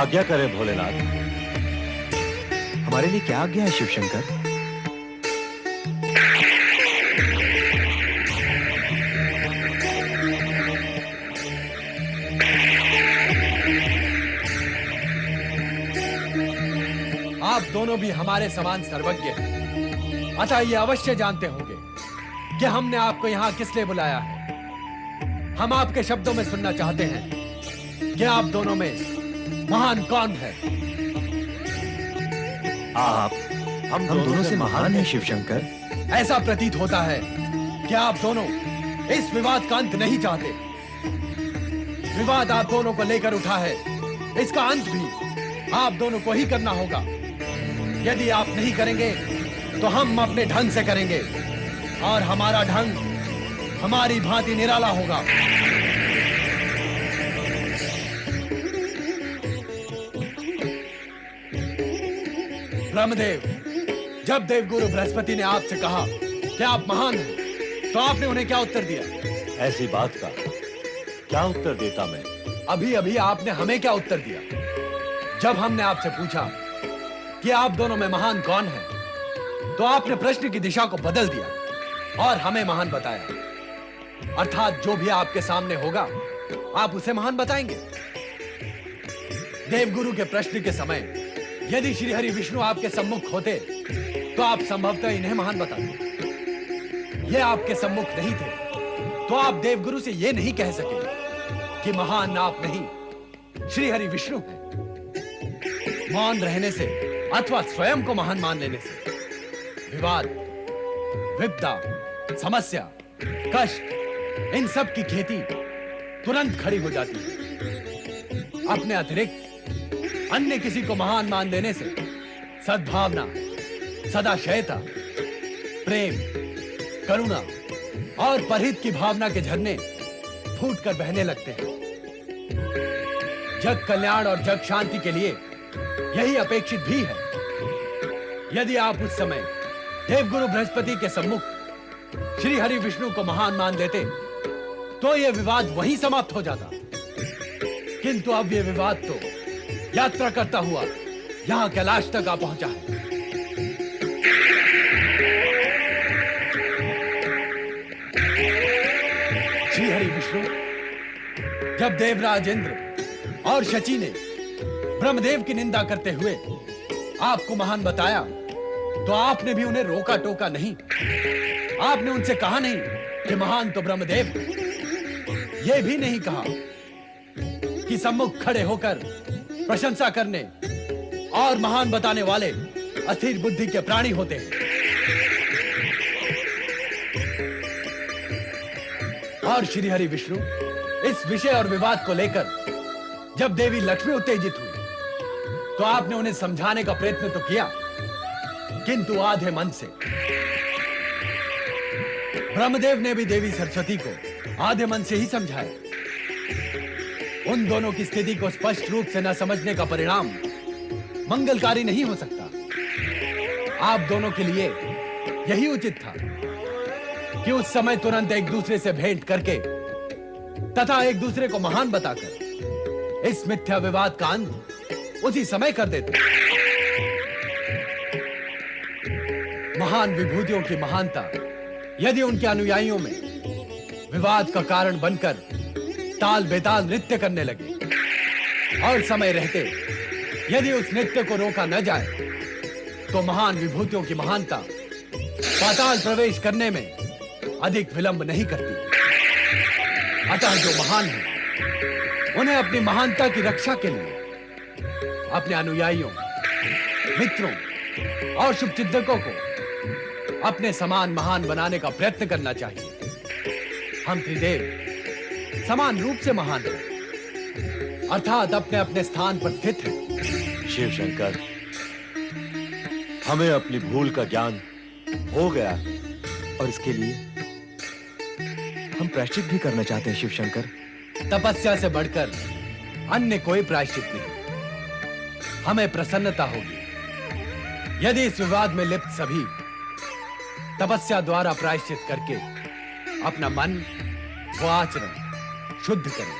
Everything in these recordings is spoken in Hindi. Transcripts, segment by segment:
आज्ञा करे भोलेनाथ। हमारे लिए क्या आज्ञा है शिवशंकर? आप दोनों भी हमारे समान सर्वज्ञ हैं, अतः ये अवश्य जानते होंगे कि हमने आपको यहां किस लिए बुलाया है। हम आपके शब्दों में सुनना चाहते हैं कि आप दोनों में महान कौन है। आप हम दोनों से महान हैं शिवशंकर। ऐसा प्रतीत होता है कि आप दोनों इस विवाद का अंत नहीं चाहते। विवाद आप दोनों को लेकर उठा है, इसका अंत भी आप दोनों को ही करना होगा। यदि आप नहीं करेंगे तो हम अपने ढंग से करेंगे, और हमारा ढंग हमारी भांति निराला होगा। ब्रह्मदेव, जब देवगुरु बृहस्पति ने आपसे कहा कि आप महान हैं, तो आपने उन्हें क्या उत्तर दिया? ऐसी बात का क्या उत्तर देता मैं? अभी अभी आपने हमें क्या उत्तर दिया? जब हमने आपसे पूछा कि आप दोनों में महान कौन है, तो आपने प्रश्न की दिशा को बदल दिया और हमें महान बताया। अर्थात जो भी आपके सामने होगा, आप उसे महान बताएंगे। देवगुरु के प्रश्न के समय यदि श्री हरि विष्णु आपके सम्मुख होते, तो आप संभवतः इन्हें महान बताते। ये आपके सम्मुख नहीं थे, तो आप देवगुरु से ये नहीं कह सके कि महान आप नहीं, श्री हरि विष्णु हैं। मौन रहने से अथवा स्वयं को महान मान लेने से विवाद, विपदा, समस्या, कष्ट, इन सब की खेती तुरंत खड़ी हो जाती है। अपने अतिरिक्त अन्य किसी को महान मान लेने से सद्भावना, सदाशयता, प्रेम, करुणा और परहित की भावना के झरने फूटकर बहने लगते हैं। जग कल्याण और जग शांति के लिए यही अपेक्षित भी है। यदि आप उस समय देवगुरु बृहस्पति के सम्मुख श्री हरि विष्णु को महान मान लेते, तो यह विवाद वहीं समाप्त हो जाता। किंतु अब यह विवाद तो यात्रा करता हुआ यहां कैलाश तक आ पहुंचा है। श्री हरि विष्णु, जब देवराज इंद्र और शची ने ब्रह्मदेव की निंदा करते हुए आपको महान बताया, तो आपने भी उन्हें रोका टोका नहीं। आपने उनसे कहा नहीं कि महान तो ब्रह्मदेव है। यह भी नहीं कहा कि सम्मुख खड़े होकर प्रशंसा करने और महान बताने वाले अस्थिर बुद्धि के प्राणी होते हैं। और श्री हरि विष्णु, इस विषय और विवाद को लेकर जब देवी लक्ष्मी उत्तेजित हुई, तो आपने उन्हें समझाने का प्रयत्न तो किया, किंतु आधे मन से। ब्रह्मदेव ने भी देवी सरस्वती को आधे मन से ही समझाया। उन दोनों की स्थिति को स्पष्ट रूप से न समझने का परिणाम मंगलकारी नहीं हो सकता। आप दोनों के लिए यही उचित था कि उस समय तुरंत एक दूसरे से भेंट करके तथा एक दूसरे को महान बताकर इस मिथ्या विवाद का अंत उसी समय कर देते। महान विभूतियों की महानता यदि उनके अनुयायियों में विवाद का कारण बनकर ताल बेताल नृत्य करने लगे, और समय रहते यदि उस नृत्य को रोका न जाए, तो महान विभूतियों की महानता पाताल प्रवेश करने में अधिक विलंब नहीं करती। अतः जो महान है, उन्हें अपनी महानता की रक्षा के लिए अपने अनुयायियों, मित्रों और शुभचिंतकों को अपने समान महान बनाने का प्रयत्न करना चाहिए। हम त्रिदेव समान रूप से महान हैं, अर्थात अपने अपने स्थान पर स्थित हैं। शिव शंकर, हमें अपनी भूल का ज्ञान हो गया है, और इसके लिए हम प्रायश्चित भी करना चाहते हैं शिवशंकर। तपस्या से बढ़कर अन्य कोई प्रायश्चित नहीं। हमें प्रसन्नता होगी यदि इस विवाद में लिप्त सभी तपस्या द्वारा प्रायश्चित करके अपना मन व आचरण शुद्ध करें।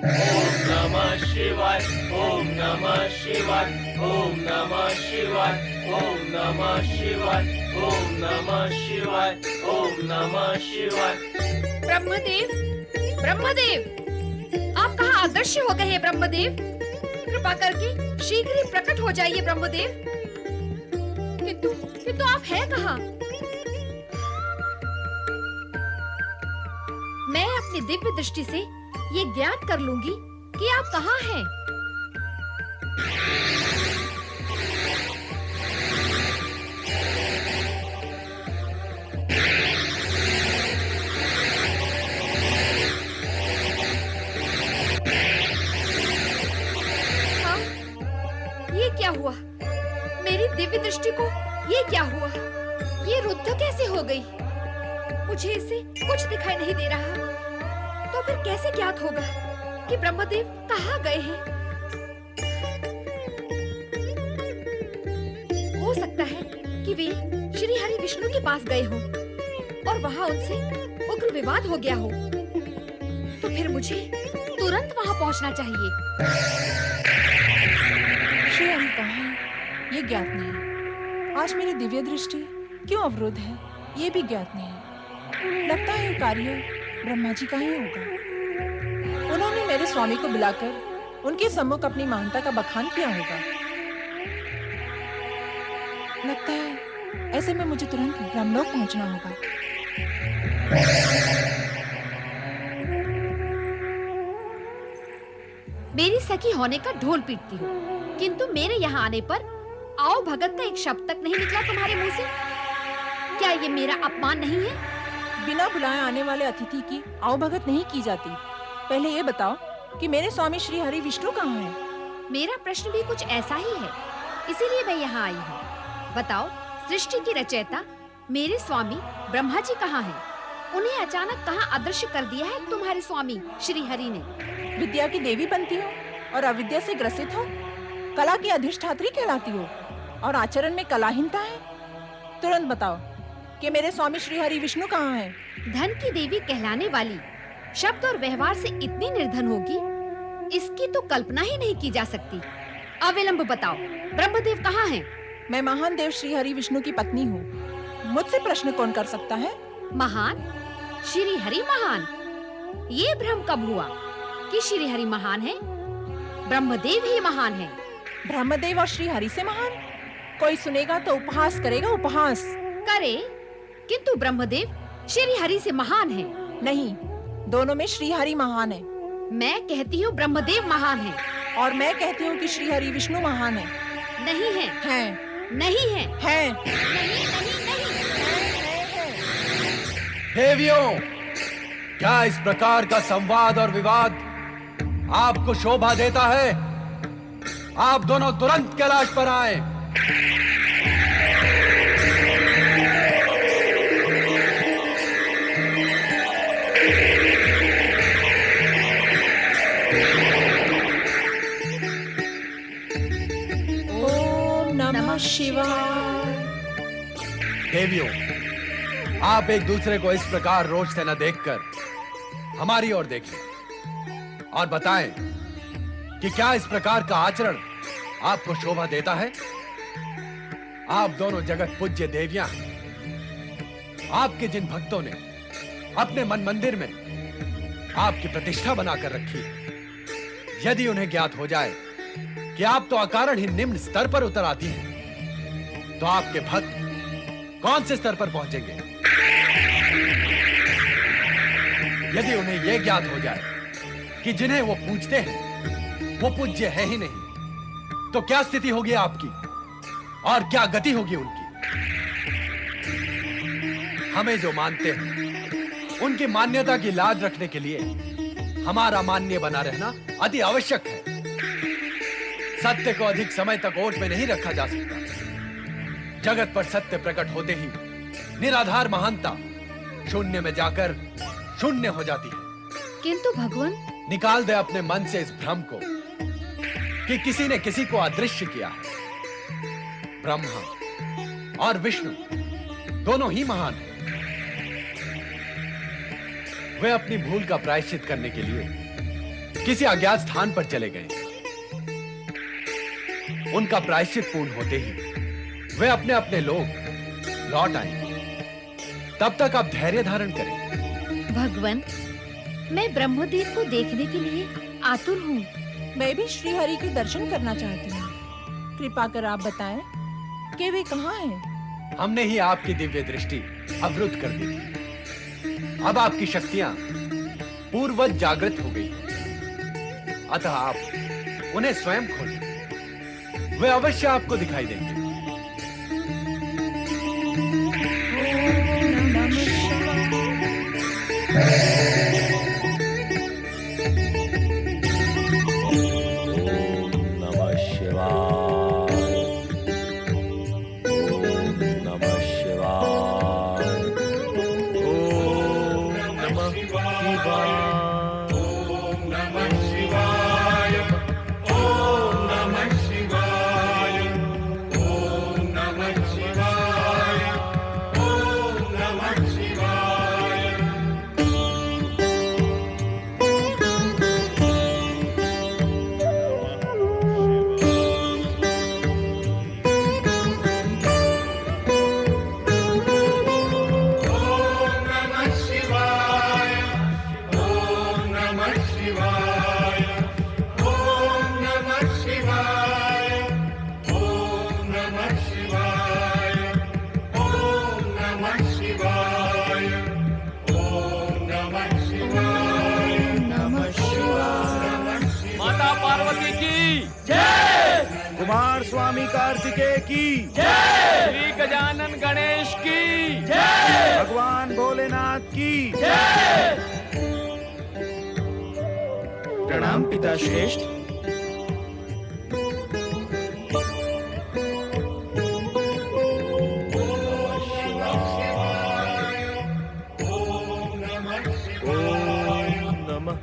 ओम नमः शिवाय, ओम नमः शिवाय, ओम नमः शिवाय, ओम नमः शिवाय, ओम नमः शिवाय, ओम नमः शिवाय। ब्रह्मदेव, ब्रह्मदेव, आप कहाँ अदृश्य हो गए हैं ब्रह्मदेव? कृपा करके शीघ्र ही प्रकट हो जाइए ब्रह्मदेव। किंतु आप हैं कहाँ? मैं अपनी दिव्य दृष्टि से ये ज्ञात कर लूंगी कि आप कहाँ हैं। हाँ, ये क्या हुआ? मेरी दिव्य दृष्टि को ये क्या हुआ? ये रुद्ध कैसे हो गई? मुझे इससे कुछ दिखाई नहीं दे रहा। तो फिर कैसे ज्ञात होगा कि ब्रह्मदेव कहाँ गए हैं? हो सकता है कि वे श्री हरि विष्णु के पास गए हों और वहाँ उनसे उग्र विवाद हो गया हो। तो फिर मुझे तुरंत वहाँ पहुँचना चाहिए। श्री हरि कहाँ है ये ज्ञात नहीं। आज मेरी दिव्य दृष्टि क्यों अवरुद्ध है ये भी ज्ञात नहीं। लगता है ये कार्य ब्रह्मा जी का ही होगा। उन्होंने मेरे स्वामी को बुलाकर उनके सम्मुख अपनी महानता का बखान किया होगा। लगता है ऐसे में मुझे तुरंत ब्रह्मलोक पहुंचना होगा। मेरी सखी होने का ढोल पीटती हो, किंतु मेरे यहाँ आने पर आओ भगत का एक शब्द तक नहीं निकला तुम्हारे मुंह से। क्या ये मेरा अपमान नहीं है? बिना बुलाए आने वाले अतिथि की आवभगत नहीं की जाती। पहले ये बताओ कि मेरे स्वामी श्री हरि विष्णु कहाँ हैं? मेरा प्रश्न भी कुछ ऐसा ही है, इसीलिए मैं यहाँ आई हूँ। बताओ, सृष्टि की रचयिता मेरे स्वामी ब्रह्मा जी कहाँ हैं? उन्हें अचानक कहाँ अदृश्य कर दिया है तुम्हारे स्वामी श्री हरि ने? विद्या की देवी बनती हो और अविद्या से ग्रसित हो, कला की अधिष्ठात्री कहलाती हो और आचरण में कलाहीनता है। तुरंत बताओ कि मेरे स्वामी श्री हरि विष्णु कहाँ हैं? धन की देवी कहलाने वाली शब्द और व्यवहार से इतनी निर्धन होगी, इसकी तो कल्पना ही नहीं की जा सकती। अविलंब बताओ, ब्रह्मदेव कहाँ हैं? मैं महान देव श्री हरि विष्णु की पत्नी हूँ। मुझसे प्रश्न कौन कर सकता है? महान? श्री हरि महान? ये भ्रम कब हुआ कि श्री हरि महान है? ब्रह्मदेव ही महान है। ब्रह्मदेव और श्री हरि से महान? कोई सुनेगा तो उपहास करेगा। उपहास करे, किंतु ब्रह्मदेव श्री हरि से महान है। नहीं, दोनों में श्री हरि महान है। मैं कहती हूँ ब्रह्मदेव महान है। और मैं कहती हूँ कि श्री हरि विष्णु महान है। नहीं है। हैं। नहीं है। हैं। नहीं, नहीं, नहीं। देवियों, क्या इस प्रकार का संवाद और विवाद आपको शोभा देता है? आप दोनों तुरंत कैलाश पर आए। ओम नमः शिवाय। देवियों, आप एक दूसरे को इस प्रकार रोज से न देखकर हमारी ओर देखें और बताएं कि क्या इस प्रकार का आचरण आपको शोभा देता है? आप दोनों जगत पूज्य देवियां हैं। आपके जिन भक्तों ने अपने मन मंदिर में आपकी प्रतिष्ठा बनाकर रखी है, यदि उन्हें ज्ञात हो जाए कि आप तो अकारण ही निम्न स्तर पर उतर आती हैं, तो आपके भक्त कौन से स्तर पर पहुंचेंगे? यदि उन्हें यह ज्ञात हो जाए कि जिन्हें वो पूजते हैं वो पूज्य है ही नहीं, तो क्या स्थिति होगी आपकी और क्या गति होगी उनकी? हमें जो मानते हैं उनकी मान्यता की लाज रखने के लिए हमारा मान्य बना रहना अति आवश्यक है। सत्य को अधिक समय तक ओट में नहीं रखा जा सकता। जगत पर सत्य प्रकट होते ही निराधार महानता शून्य में जाकर शून्य हो जाती है। किंतु भगवान, निकाल दे अपने मन से इस भ्रम को कि किसी ने किसी को अदृश्य किया है। ब्रह्मा और विष्णु दोनों ही महान हैं। वे अपनी भूल का प्रायश्चित करने के लिए किसी अज्ञात स्थान पर चले गए। उनका प्रायश्चित पूर्ण होते ही वे अपने अपने लोग लौट आएंगे। तब तक आप धैर्य धारण करें। भगवान, मैं ब्रह्मदेव को देखने के लिए आतुर हूँ। मैं भी श्री हरि के दर्शन करना चाहती हूँ। कृपा कर आप बताएं कि वे कहाँ हैं? हमने ही आपकी दिव्य दृष्टि अवरुद्ध कर दी थी। अब आपकी शक्तियां पूर्ववत जागृत हो गई। अतः आप उन्हें स्वयं खोलें। वे अवश्य आपको दिखाई देंगे। नमः शिवाय। ओम नमः शिवाय। ओम नमः शिवाय। माता पार्वती की जय, कुमार स्वामी कार्तिकेय की जय, श्री गजानन गणेश की जय, भगवान भोलेनाथ की जय। प्रणाम पिता श्रेष्ठ। ओम नमः शिवाय। नमः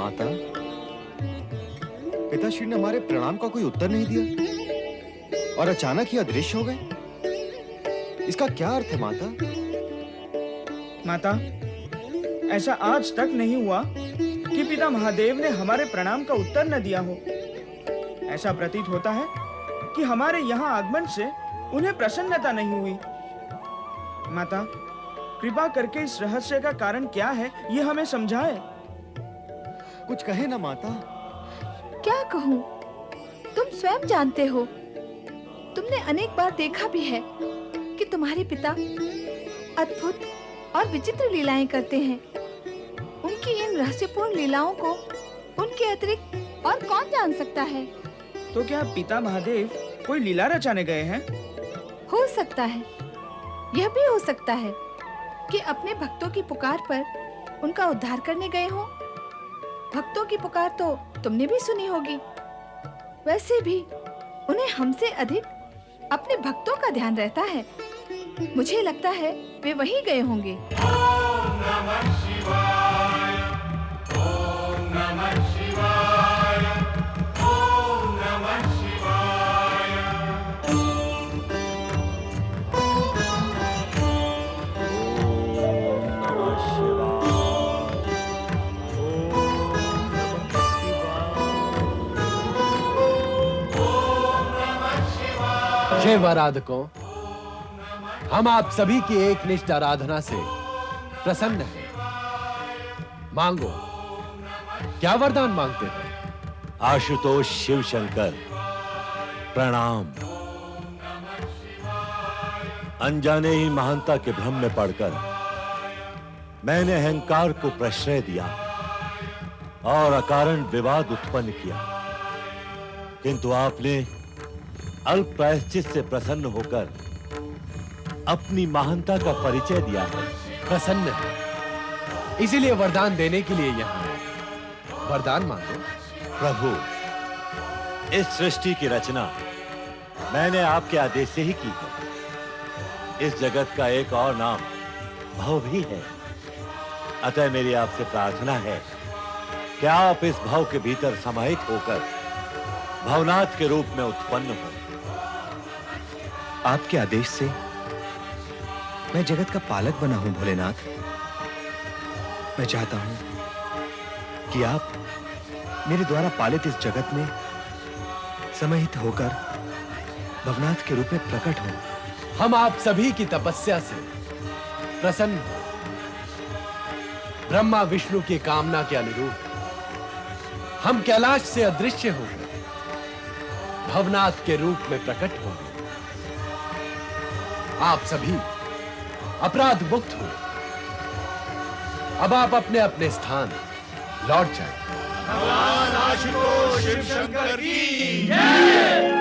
माता, पिताश्री ने हमारे प्रणाम का कोई उत्तर नहीं दिया और अचानक ही अदृश्य हो गए। इसका क्या अर्थ है माता? माता, ऐसा आज तक नहीं हुआ कि पिता महादेव ने हमारे प्रणाम का उत्तर न दिया हो। ऐसा प्रतीत होता है कि हमारे यहाँ आगमन से उन्हें प्रसन्नता नहीं हुई। माता, कृपा करके इस रहस्य का कारण क्या है, ये हमें समझाए। कुछ कहे ना माता। क्या कहूँ? तुम स्वयं जानते हो। तुमने अनेक बार देखा भी है कि तुम्हारे पिता अद्भुत और विचित्र लीलाएं करते हैं। उनकी इन रहस्यपूर्ण लीलाओं को उनके अतिरिक्त और कौन जान सकता है? तो क्या पिता महादेव कोई लीला रचाने गए हैं? हो सकता है, यह भी हो सकता है कि अपने भक्तों की पुकार पर उनका उद्धार करने गए हों। भक्तों की पुकार तो तुमने भी सुनी होगी। वैसे भी उन्हें हमसे अधिक अपने भक्तों का ध्यान रहता है। मुझे लगता है वे वहीं गए होंगे। ओम नमः शिवाय, ओम नमः शिवाय, ओम नमः शिवाय। ओम नमः शिवाय। शिव आराधकों, हम आप सभी की एक निष्ठ आराधना से प्रसन्न हैं। मांगो, क्या वरदान मांगते हो? आशुतोष शिवशंकर, प्रणाम। अनजाने ही महानता के भ्रम में पड़कर मैंने अहंकार को प्रश्रय दिया और अकारण विवाद उत्पन्न किया, किंतु आपने अल्प प्रायश्चित से प्रसन्न होकर अपनी महानता का परिचय दिया है। प्रसन्न है, इसीलिए वरदान देने के लिए यहाँ है। वरदान मांगो। प्रभु, इस सृष्टि की रचना मैंने आपके आदेश से ही की है। इस जगत का एक और नाम भव भी है, अतः मेरी आपसे प्रार्थना है कि आप इस भव के भीतर समाहित होकर भवनाथ के रूप में उत्पन्न हो। आपके आदेश से मैं जगत का पालक बना हूं भोलेनाथ। मैं चाहता हूं कि आप मेरे द्वारा पालित इस जगत में समाहित होकर भवनाथ के रूप में प्रकट हो। हम आप सभी की तपस्या से प्रसन्न हो। ब्रह्मा विष्णु की कामना के अनुरूप हम कैलाश से अदृश्य होकर भवनाथ के रूप में प्रकट होंगे। आप सभी अपराध मुक्त हो। अब आप अपने अपने स्थान लौट जाएं। भगवान आशुतोष शिव शंकर की जय।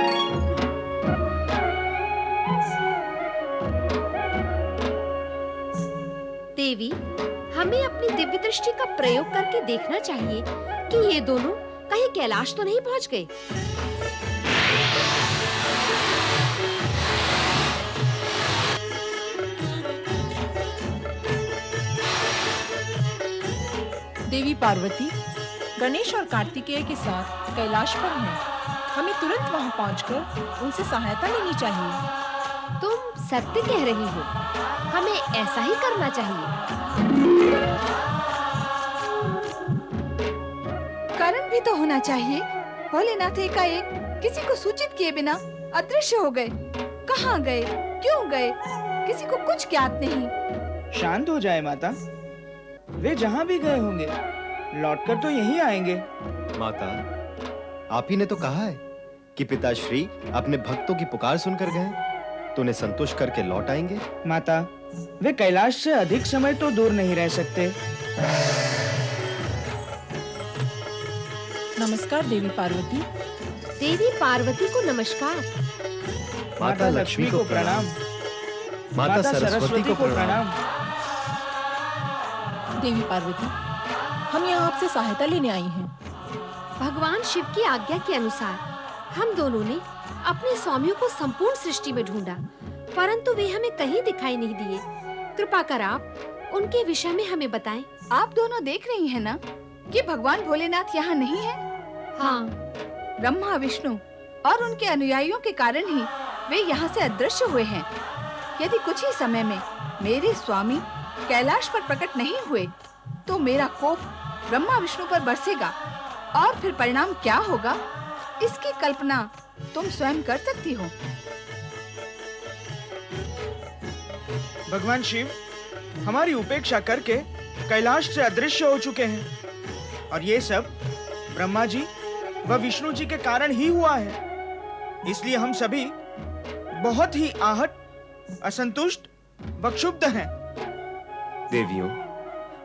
देवी, हमें अपनी दिव्य दृष्टि का प्रयोग करके देखना चाहिए कि ये दोनों कहीं कैलाश तो नहीं पहुंच गए। देवी पार्वती गणेश और कार्तिकेय के साथ कैलाश पर हैं। हमें तुरंत वहां पहुंचकर उनसे सहायता लेनी चाहिए। तुम सत्य कह रही हो, हमें ऐसा ही करना चाहिए। कारण भी तो होना चाहिए। भोलेनाथ एकाएक किसी को सूचित किए बिना अदृश्य हो गए। कहाँ गए, क्यों गए, किसी को कुछ ज्ञात नहीं। शांत हो जाए माता, वे जहाँ भी गए होंगे लौटकर तो यहीं आएंगे। माता, आप ही ने तो कहा है कि पिताश्री अपने भक्तों की पुकार सुनकर गए तो उन्हें संतुष्ट करके लौट आएंगे। माता, वे कैलाश से अधिक समय तो दूर नहीं रह सकते। नमस्कार देवी पार्वती। देवी पार्वती को नमस्कार। माता लक्ष्मी को प्रणाम। माता सरस्वती को प्रणाम। देवी पार्वती, हम यहाँ आपसे सहायता लेने आई हैं। भगवान शिव की आज्ञा के अनुसार हम दोनों ने अपने स्वामियों को संपूर्ण सृष्टि में ढूंढा, परंतु वे हमें कहीं दिखाई नहीं दिए। कृपा कर आप उनके विषय में हमें बताएं। आप दोनों देख रही हैं ना कि भगवान भोलेनाथ यहाँ नहीं है। हाँ, ब्रह्मा विष्णु और उनके अनुयायियों के कारण ही वे यहाँ से अदृश्य हुए हैं। यदि कुछ ही समय में मेरे स्वामी कैलाश पर प्रकट नहीं हुए तो मेरा कोप ब्रह्मा विष्णु पर बरसेगा और फिर परिणाम क्या होगा, इसकी कल्पना तुम स्वयं कर सकती हो। भगवान शिव हमारी उपेक्षा करके कैलाश से अदृश्य हो चुके हैं और ये सब ब्रह्मा जी व विष्णु जी के कारण ही हुआ है। इसलिए हम सभी बहुत ही आहत, असंतुष्ट व क्षुब्ध हैं। देवियों,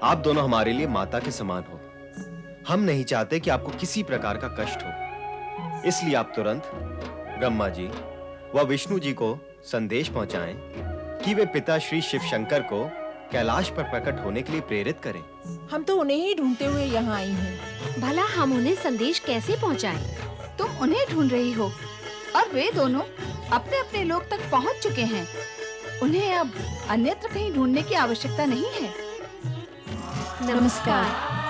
आप दोनों हमारे लिए माता के समान हो। हम नहीं चाहते कि आपको किसी प्रकार का कष्ट हो, इसलिए आप तुरंत ब्रह्मा जी व विष्णु जी को संदेश पहुंचाएं कि वे पिता श्री शिव शंकर को कैलाश पर प्रकट होने के लिए प्रेरित करें। हम तो उन्हें ही ढूंढते हुए यहाँ आई हैं। भला हम उन्हें संदेश कैसे पहुंचाएं? तुम उन्हें ढूंढ रही हो और वे दोनों अपने अपने लोक तक पहुँच चुके हैं। उन्हें अब अन्यत्र कहीं ढूंढने की आवश्यकता नहीं है। नमस्कार।